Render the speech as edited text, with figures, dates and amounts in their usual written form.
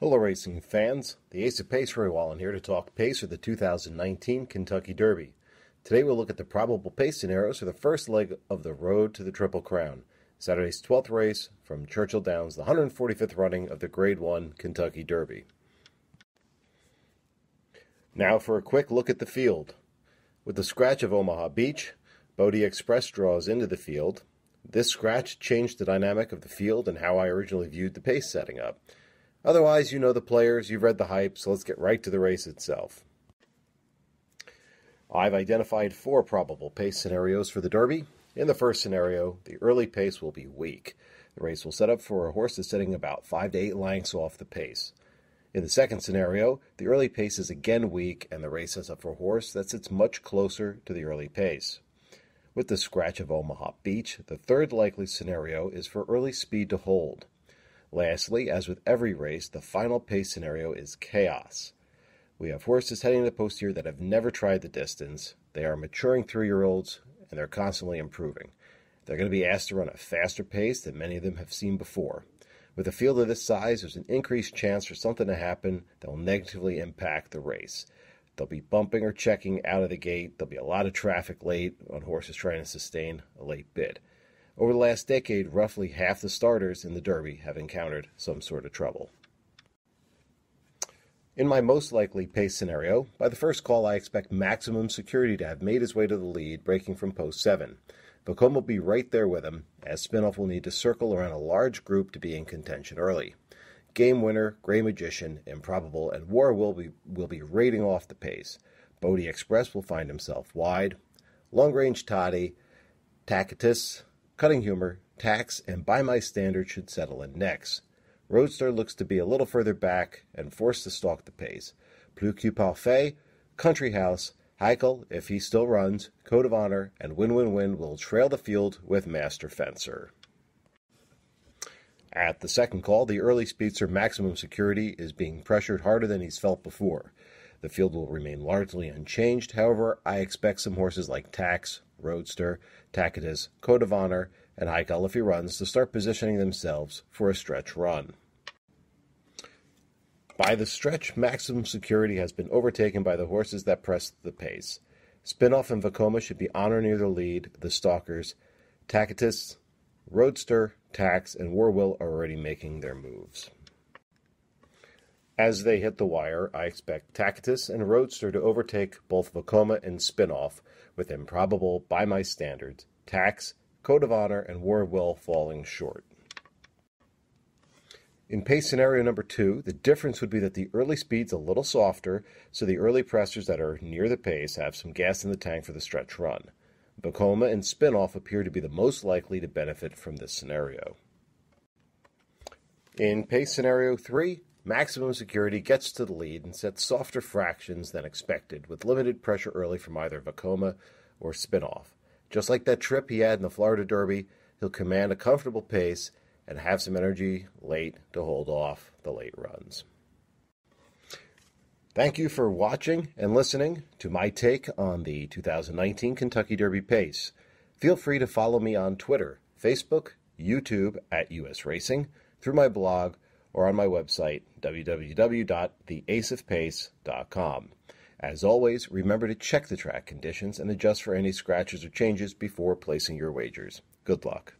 Hello racing fans, the Ace of Pace, Roy Wallin here to talk pace for the 2019 Kentucky Derby. Today we'll look at the probable pace scenarios for the first leg of the Road to the Triple Crown, Saturday's 12th race from Churchill Downs, the 145th running of the Grade 1 Kentucky Derby. Now for a quick look at the field. With the scratch of Omaha Beach, Bodie Express draws into the field. This scratch changed the dynamic of the field and how I originally viewed the pace setting up. Otherwise, you know the players, you've read the hype, so let's get right to the race itself. I've identified 4 probable pace scenarios for the Derby. In the first scenario, the early pace will be weak. The race will set up for a horse that's sitting about 5 to 8 lengths off the pace. In the second scenario, the early pace is again weak, and the race sets up for a horse that sits much closer to the early pace. With the scratch of Omaha Beach, the third likely scenario is for early speed to hold. Lastly, as with every race, the final pace scenario is chaos. We have horses heading to the post here that have never tried the distance. They are maturing 3-year-olds, and they're constantly improving. They're going to be asked to run a faster pace than many of them have seen before. With a field of this size, there's an increased chance for something to happen that will negatively impact the race. They'll be bumping or checking out of the gate. There'll be a lot of traffic late on horses trying to sustain a late bid. Over the last decade, roughly half the starters in the Derby have encountered some sort of trouble. In my most likely pace scenario, by the first call I expect Maximum Security to have made his way to the lead, breaking from post 7. Vacoma will be right there with him, as Spinoff will need to circle around a large group to be in contention early. Game Winner, Grey Magician, Improbable, and War will be raiding off the pace. Bodie Express will find himself wide. Long Range Toddy, Tacitus, Cutting Humor, Tax, and By My Standard should settle in next. Roadster looks to be a little further back and forced to stalk the pace. Plus Que Parfait, Country House, Heikel, if he still runs, Code of Honor, and Win will trail the field with Master Fencer. At the second call, the early speedster Maximum Security is being pressured harder than he's felt before. The field will remain largely unchanged. However, I expect some horses like Tax, Roadster, Tacitus, Code of Honor, and Heikel, if he runs, to start positioning themselves for a stretch run. By the stretch, Maximum Security has been overtaken by the horses that press the pace. Spinoff and Vacoma should be on or near the lead. The stalkers, Tacitus, Roadster, Tax, and Warwill are already making their moves. As they hit the wire, I expect Tacitus and Roadster to overtake both Vacoma and Spinoff, with Improbable, By My Standards, Tax, Code of Honor, and Warwill falling short. In pace scenario number 2, the difference would be that the early speed's a little softer, so the early pressers that are near the pace have some gas in the tank for the stretch run. Vacoma and Spinoff appear to be the most likely to benefit from this scenario. In pace scenario 3, Maximum Security gets to the lead and sets softer fractions than expected, with limited pressure early from either Vacoma or Spinoff. Just like that trip he had in the Florida Derby, he'll command a comfortable pace and have some energy late to hold off the late runs. Thank you for watching and listening to my take on the 2019 Kentucky Derby pace. Feel free to follow me on Twitter, Facebook, YouTube at US Racing, through my blog, or on my website, www.theaceofpace.com. As always, remember to check the track conditions and adjust for any scratches or changes before placing your wagers. Good luck.